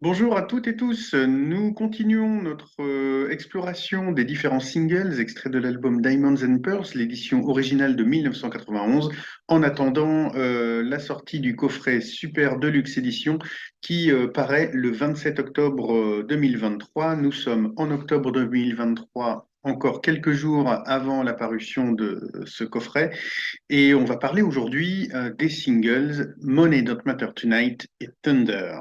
Bonjour à toutes et tous. Nous continuons notre exploration des différents singles extraits de l'album Diamonds and Pearls, l'édition originale de 1991, en attendant la sortie du coffret Super Deluxe Edition qui paraît le 27 octobre 2023. Nous sommes en octobre 2023, encore quelques jours avant la parution de ce coffret, et on va parler aujourd'hui des singles Money Don't Matter Tonight et Thunder.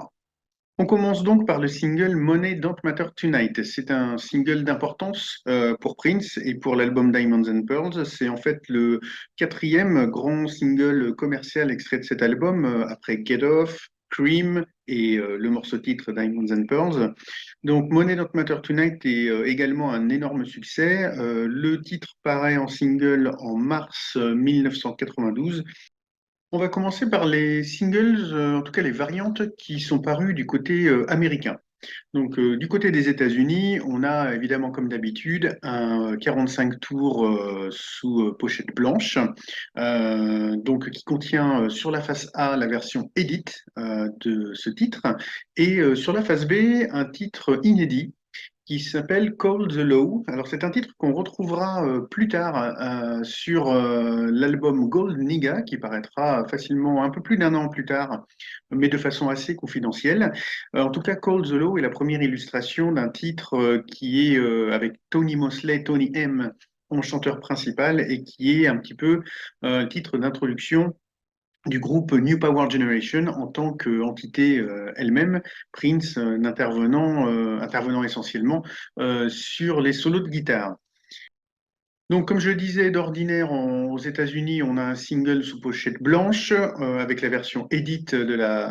On commence donc par le single Money Don't Matter Tonight. C'est un single d'importance pour Prince et pour l'album Diamonds and Pearls. C'est en fait le quatrième grand single commercial extrait de cet album, après Get Off, Cream et le morceau titre Diamonds and Pearls. Donc Money Don't Matter Tonight est également un énorme succès. Le titre paraît en single en mars 1992. On va commencer par les singles, en tout cas les variantes qui sont parues du côté américain. Donc, du côté des États-Unis, on a évidemment, comme d'habitude, un 45 tours sous pochette blanche, donc qui contient sur la face A la version Edit de ce titre, et sur la face B un titre inédit qui s'appelle Call the Law. Alors c'est un titre qu'on retrouvera plus tard sur l'album Gold Nigga, qui paraîtra facilement un peu plus d'un an plus tard, mais de façon assez confidentielle. En tout cas, Call the Law est la première illustration d'un titre qui est avec Tony Mosley, Tony M en chanteur principal, et qui est un petit peu un titre d'introduction du groupe New Power Generation en tant qu'entité elle-même, Prince intervenant essentiellement sur les solos de guitare. Donc, comme je le disais, d'ordinaire, aux États-Unis, on a un single sous pochette blanche avec la version edit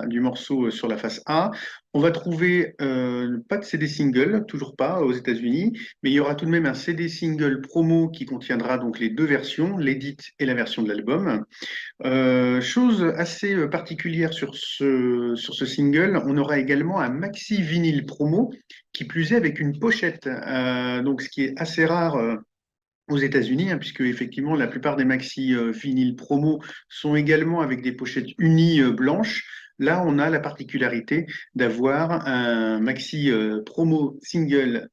du morceau sur la face A. On va trouver pas de CD single, toujours pas aux États-Unis, mais il y aura tout de même un CD single promo qui contiendra donc les deux versions, l'edit et la version de l'album. Chose assez particulière sur ce single, on aura également un maxi vinyle promo, qui plus est avec une pochette, donc ce qui est assez rare aux États-Unis, hein, puisque effectivement la plupart des maxi vinyles promo sont également avec des pochettes unies blanches. Là, on a la particularité d'avoir un maxi promo single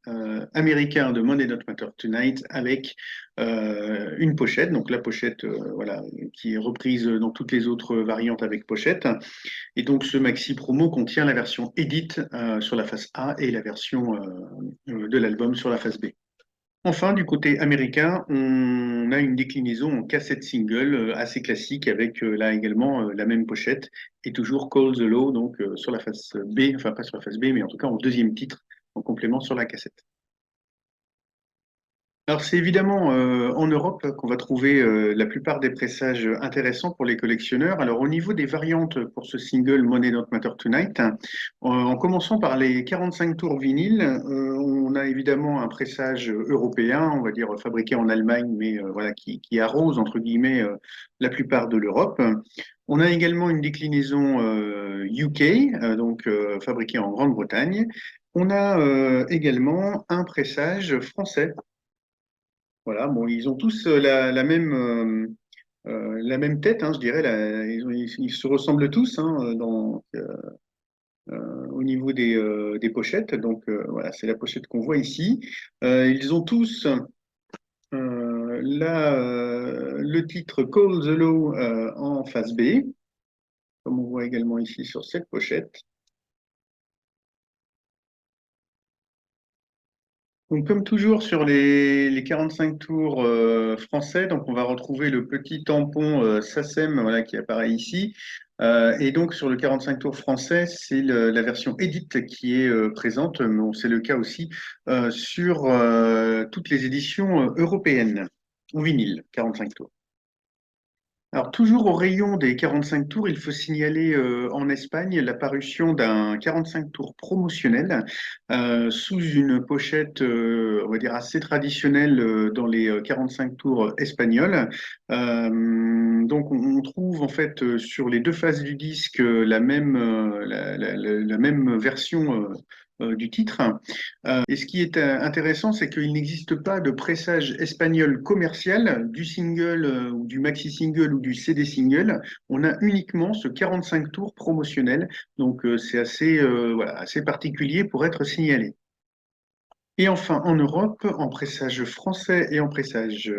américain de Money Don't Matter Tonight avec une pochette, donc la pochette voilà, qui est reprise dans toutes les autres variantes avec pochette. Et donc ce maxi promo contient la version Edit sur la face A et la version de l'album sur la face B. Enfin, du côté américain, on a une déclinaison en cassette single assez classique avec là également la même pochette et toujours Call the Law, donc sur la face B, enfin pas sur la face B, mais en tout cas en deuxième titre en complément sur la cassette. Alors c'est évidemment en Europe qu'on va trouver la plupart des pressages intéressants pour les collectionneurs. Alors au niveau des variantes pour ce single Money Don't Matter Tonight, en commençant par les 45 tours vinyle, on a évidemment un pressage européen, on va dire fabriqué en Allemagne, mais voilà qui arrose entre guillemets la plupart de l'Europe. On a également une déclinaison UK, donc fabriquée en Grande-Bretagne. On a également un pressage français. Voilà, bon, ils ont tous la même tête, hein, je dirais. Ils se ressemblent tous hein, au niveau des pochettes. Donc voilà, c'est la pochette qu'on voit ici. Ils ont tous le titre Call the Law en face B, comme on voit également ici sur cette pochette. Donc, comme toujours sur les 45 tours français, donc on va retrouver le petit tampon SACEM voilà, qui apparaît ici. Et donc sur le 45 tours français, c'est la version Edit qui est présente, mais c'est le cas aussi sur toutes les éditions européennes, ou vinyle, 45 tours. Alors, toujours au rayon des 45 tours, il faut signaler en Espagne l'apparition d'un 45 tours promotionnel sous une pochette, on va dire, assez traditionnelle dans les 45 tours espagnols. Donc, on trouve en fait sur les deux faces du disque la même version du titre. Et ce qui est intéressant, c'est qu'il n'existe pas de pressage espagnol commercial du single ou du maxi single ou du CD single. On a uniquement ce 45 tours promotionnel. Donc c'est assez, voilà, assez particulier pour être signalé. Et enfin, en Europe, en pressage français et en pressage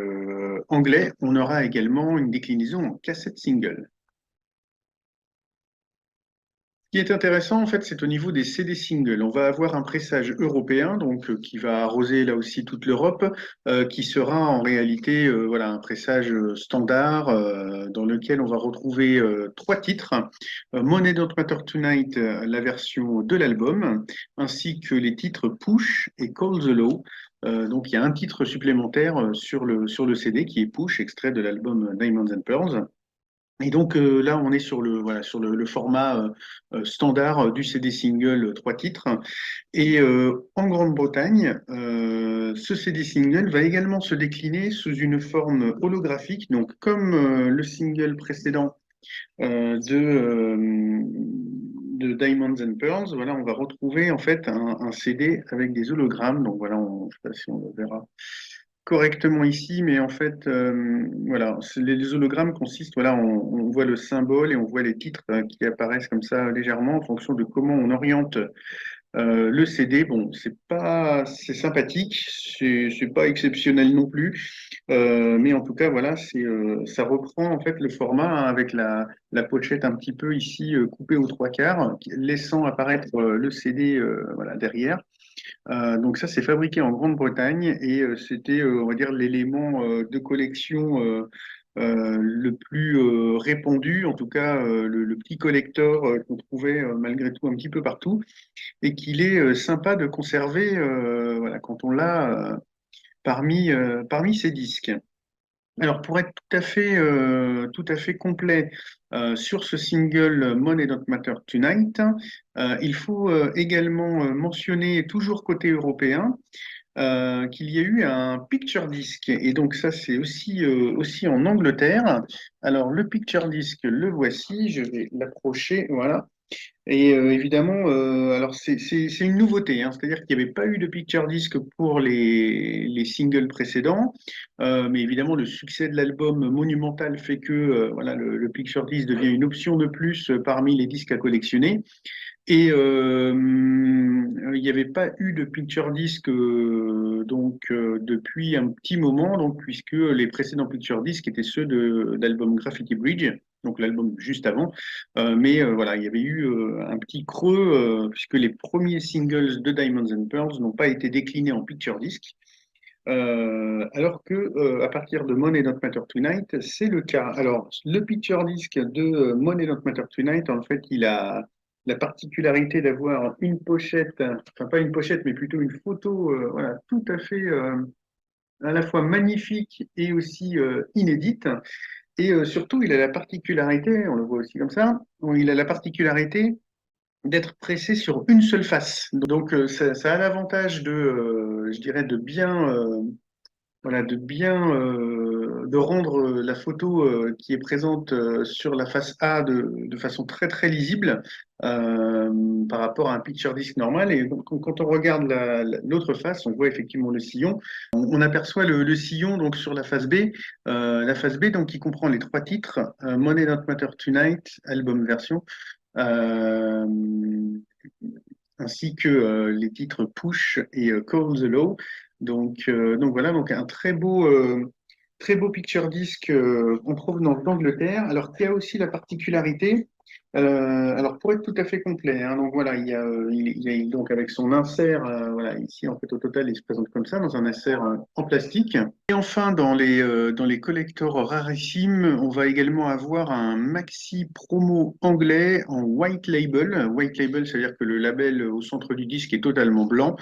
anglais, on aura également une déclinaison en cassette single. Ce qui est intéressant, en fait, c'est au niveau des CD singles. On va avoir un pressage européen, donc qui va arroser là aussi toute l'Europe, qui sera en réalité voilà, un pressage standard dans lequel on va retrouver trois titres. Money Don't Matter Tonight, la version de l'album, ainsi que les titres Push et Call the Law. Donc il y a un titre supplémentaire sur le CD qui est Push, extrait de l'album Diamonds and Pearls. Et donc là, on est sur voilà, sur le format standard du CD single, trois titres. Et en Grande-Bretagne, ce CD single va également se décliner sous une forme holographique. Donc comme le single précédent de Diamonds and Pearls, voilà, on va retrouver en fait un CD avec des hologrammes. Donc voilà, je ne sais pas si on le verra correctement ici, mais en fait, voilà, les hologrammes consistent, voilà, on voit le symbole et on voit les titres qui apparaissent comme ça légèrement en fonction de comment on oriente le CD. Bon, c'est sympathique, c'est pas exceptionnel non plus, mais en tout cas, voilà, ça reprend en fait le format hein, avec la pochette un petit peu ici coupée aux trois quarts, laissant apparaître le CD voilà, derrière. Donc ça, c'est fabriqué en Grande-Bretagne et c'était, on va dire, l'élément de collection le plus répandu, en tout cas le petit collector qu'on trouvait malgré tout un petit peu partout et qu'il est sympa de conserver voilà, quand on l'a parmi ses disques. Alors, pour être tout à fait complet sur ce single Money Don't Matter Tonight, il faut également mentionner, toujours côté européen, qu'il y a eu un picture disc. Et donc, ça, c'est aussi en Angleterre. Alors, le picture disc, le voici. Je vais l'approcher. Voilà. Et évidemment, alors c'est une nouveauté, hein, c'est-à-dire qu'il n'y avait pas eu de picture disc pour les singles précédents, mais évidemment le succès de l'album monumental fait que voilà, le picture disc devient une option de plus parmi les disques à collectionner. Et il n'y avait pas eu de picture disc donc depuis un petit moment, donc puisque les précédents picture discs étaient ceux de l'album Graffiti Bridge, donc l'album juste avant. Mais voilà, il y avait eu un petit creux puisque les premiers singles de Diamonds and Pearls n'ont pas été déclinés en picture disc. Alors que à partir de Money Don't Matter Tonight, c'est le cas. Alors, le picture disc de Money Don't Matter Tonight, en fait, il a la particularité d'avoir une pochette, enfin pas une pochette, mais plutôt une photo, voilà, tout à fait à la fois magnifique et aussi inédite. Et surtout, il a la particularité, on le voit aussi comme ça, il a la particularité d'être pressé sur une seule face. Donc, ça a l'avantage je dirais, voilà, de rendre la photo qui est présente sur la face A de façon très très lisible par rapport à un picture disc normal. Et donc, quand on regarde l'autre face, on voit effectivement le sillon. On aperçoit le sillon donc sur la face B donc qui comprend les trois titres Money Don't Matter Tonight, album version. Euh, ainsi que les titres Push et Call the Law. Donc voilà, donc un très beau picture disc en provenance d'Angleterre. Alors qui a aussi la particularité, alors pour être tout à fait complet, hein, donc voilà, il y a donc avec son insert, voilà, ici en fait au total il se présente comme ça dans un insert en plastique. Et enfin dans les collectors rarissimes, on va également avoir un maxi promo anglais en white label. White label, c'est-à-dire que le label au centre du disque est totalement blanc.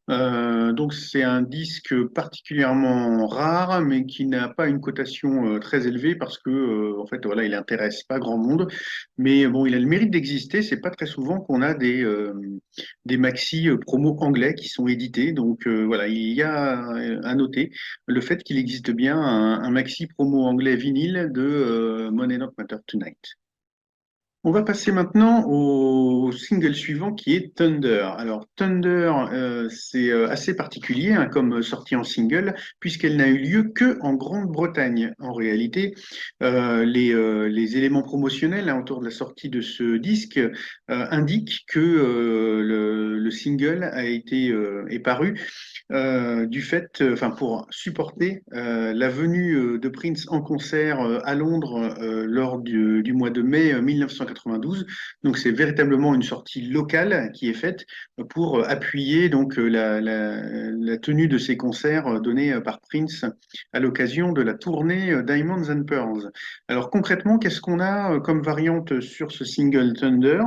Donc c'est un disque particulièrement rare, mais qui n'a pas une cotation très élevée parce que en fait voilà, il intéresse pas grand monde. Mais bon, il a le mérite d'exister. C'est pas très souvent qu'on a des maxi promo anglais qui sont édités. Donc voilà, il y a à noter le fait qu'il existe bien un maxi promo anglais vinyle de Money Don't Matter Tonight. On va passer maintenant au single suivant qui est Thunder. Alors Thunder, c'est assez particulier hein, comme sortie en single puisqu'elle n'a eu lieu que en Grande-Bretagne. En réalité, les éléments promotionnels hein, autour de la sortie de ce disque indiquent que le single a été est paru du fait, enfin pour supporter la venue de Prince en concert à Londres lors du mois de mai 1992. Donc c'est véritablement une sortie locale qui est faite pour appuyer donc la tenue de ces concerts donnés par Prince à l'occasion de la tournée Diamonds and Pearls. Alors concrètement, qu'est-ce qu'on a comme variante sur ce single Thunder?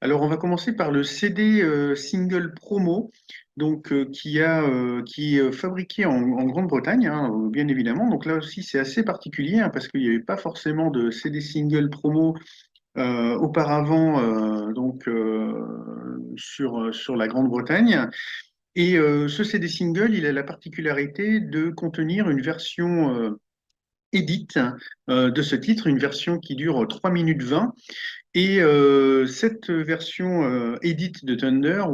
Alors on va commencer par le CD single promo donc qui est fabriqué en Grande-Bretagne, hein, bien évidemment. Donc là aussi, c'est assez particulier hein, parce qu'il n'y avait pas forcément de CD single promo auparavant sur la Grande-Bretagne. Et ce CD single, il a la particularité de contenir une version edit de ce titre, une version qui dure 3 minutes 20 et cette version edit de Thunder,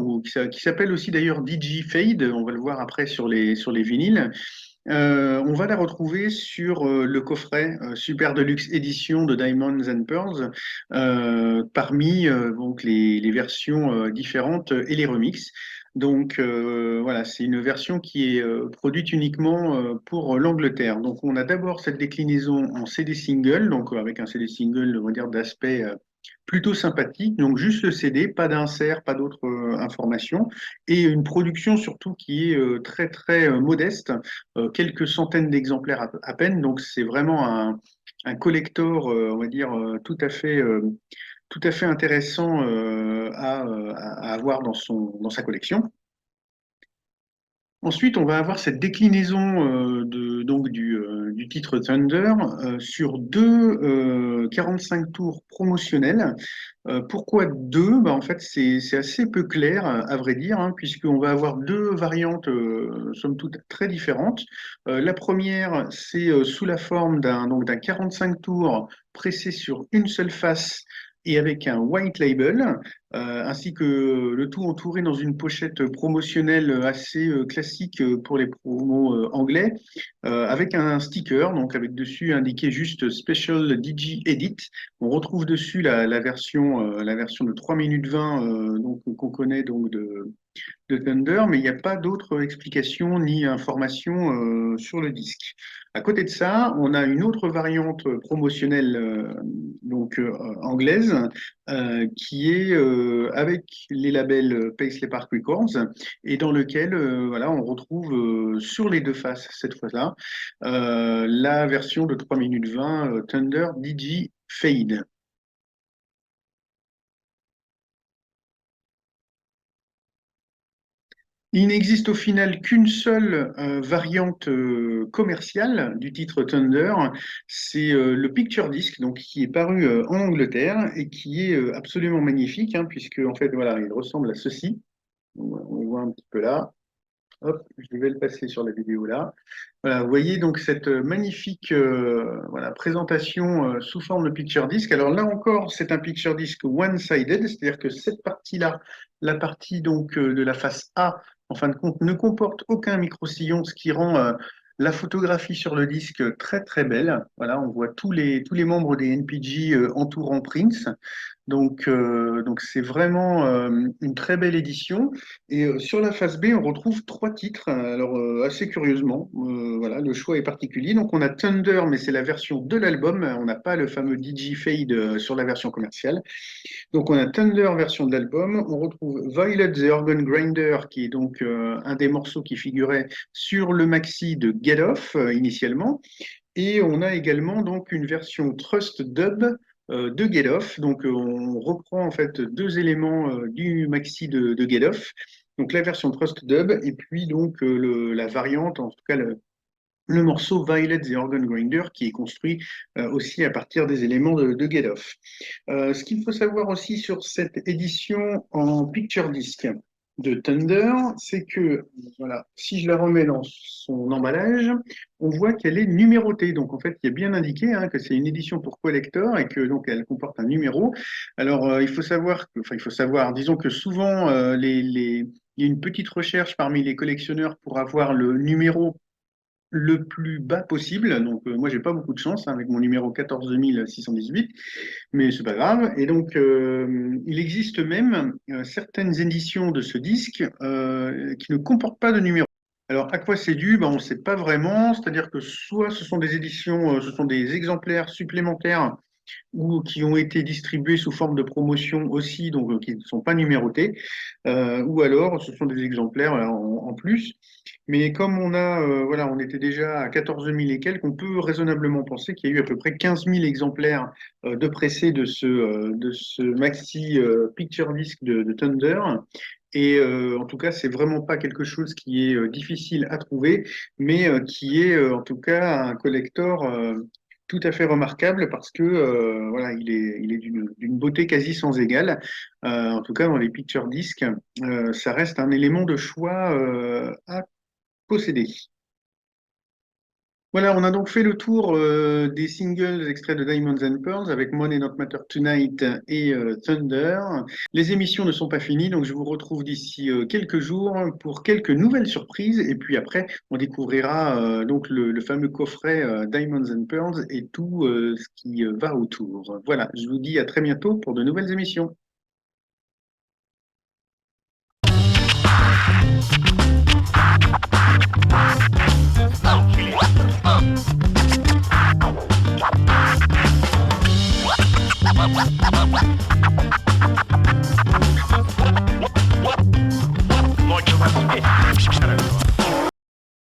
qui s'appelle aussi d'ailleurs DJ Fade, on va le voir après sur les vinyles, on va la retrouver sur le coffret Super Deluxe Edition de Diamonds and Pearls, parmi donc les versions différentes et les remixes. Donc voilà, c'est une version qui est produite uniquement pour l'Angleterre. Donc on a d'abord cette déclinaison en CD single, donc avec un CD single, on va dire d'aspect plutôt sympathique. Donc juste le CD, pas d'insert, pas d'autres informations, et une production surtout qui est très très modeste, quelques centaines d'exemplaires à peine. Donc c'est vraiment un collector, on va dire tout à fait intéressant à avoir dans sa collection. Ensuite, on va avoir cette déclinaison du titre Thunder sur deux 45 tours promotionnels. Pourquoi deux? Bah, en fait, c'est assez peu clair, à vrai dire, hein, puisqu'on va avoir deux variantes, somme toute, très différentes. La première, c'est sous la forme d'un 45 tours pressé sur une seule face et avec un white label, ainsi que le tout entouré dans une pochette promotionnelle assez classique pour les promos anglais, avec un sticker, donc avec dessus indiqué juste Special DJ Edit. On retrouve dessus la version de 3 minutes 20 donc, qu'on connaît donc de Thunder, mais il n'y a pas d'autre explication ni information sur le disque. À côté de ça, on a une autre variante promotionnelle anglaise qui est avec les labels Paisley Park Records et dans lequel voilà, on retrouve sur les deux faces cette fois-là la version de 3 minutes 20 Thunder DJ Fade. Il n'existe au final qu'une seule variante commerciale du titre Thunder, c'est le Picture Disc, donc qui est paru en Angleterre et qui est absolument magnifique, hein, puisque en fait voilà, il ressemble à ceci. On le voit un petit peu là. Hop, je vais le passer sur la vidéo là. Voilà, vous voyez donc cette magnifique voilà, présentation sous forme de picture disc. Alors là encore, c'est un picture disc one-sided, c'est-à-dire que cette partie-là, la partie donc de la face A, en fin de compte, ne comporte aucun micro-sillon, ce qui rend la photographie sur le disque très très belle. Voilà, on voit tous les membres des NPG entourant Prince. Donc c'est vraiment une très belle édition. Et sur la face B, on retrouve trois titres. Alors assez curieusement, voilà, le choix est particulier. Donc on a Thunder, mais c'est la version de l'album. On n'a pas le fameux DJ Fade sur la version commerciale. Donc on a Thunder version de l'album. On retrouve Violet the Organ Grinder, qui est donc un des morceaux qui figurait sur le maxi de Get Off initialement. Et on a également donc une version Trust Dub de Get Off. Donc on reprend en fait deux éléments du maxi de Get Off. Donc la version Trust Dub et puis donc la variante, en tout cas le morceau Violet the Organ Grinder qui est construit aussi à partir des éléments de Get Off. Ce qu'il faut savoir aussi sur cette édition en picture disc, de Thunder, c'est que, voilà, si je la remets dans son emballage, on voit qu'elle est numérotée. Donc, en fait, il y a bien indiqué que c'est une édition pour collector et que donc elle comporte un numéro. Alors, il faut savoir, enfin, il faut savoir, disons que souvent, il y a une petite recherche parmi les collectionneurs pour avoir le numéro le plus bas possible. Donc, moi, j'ai pas beaucoup de chance avec mon numéro 14618, mais c'est pas grave. Et donc, il existe même certaines éditions de ce disque qui ne comportent pas de numéro. Alors, à quoi c'est dû? Ben, on ne sait pas vraiment. C'est-à-dire que soit ce sont des éditions, ce sont des exemplaires supplémentaires ou qui ont été distribués sous forme de promotion aussi, donc qui ne sont pas numérotés, ou alors ce sont des exemplaires voilà, en plus. Mais comme voilà, on était déjà à 14 000 et quelques, on peut raisonnablement penser qu'il y a eu à peu près 15 000 exemplaires de pressés de ce maxi picture disc de Thunder. Et en tout cas, c'est vraiment pas quelque chose qui est difficile à trouver, mais qui est en tout cas un collector tout à fait remarquable parce que voilà, il est d'une beauté quasi sans égale. En tout cas, dans les picture discs, ça reste un élément de choix à posséder. Voilà, on a donc fait le tour des singles extraits de Diamonds and Pearls avec Money Not Matter Tonight et Thunder. Les émissions ne sont pas finies, donc je vous retrouve d'ici quelques jours pour quelques nouvelles surprises. Et puis après, on découvrira donc le fameux coffret Diamonds and Pearls et tout ce qui va autour. Voilà, je vous dis à très bientôt pour de nouvelles émissions. Mucho más.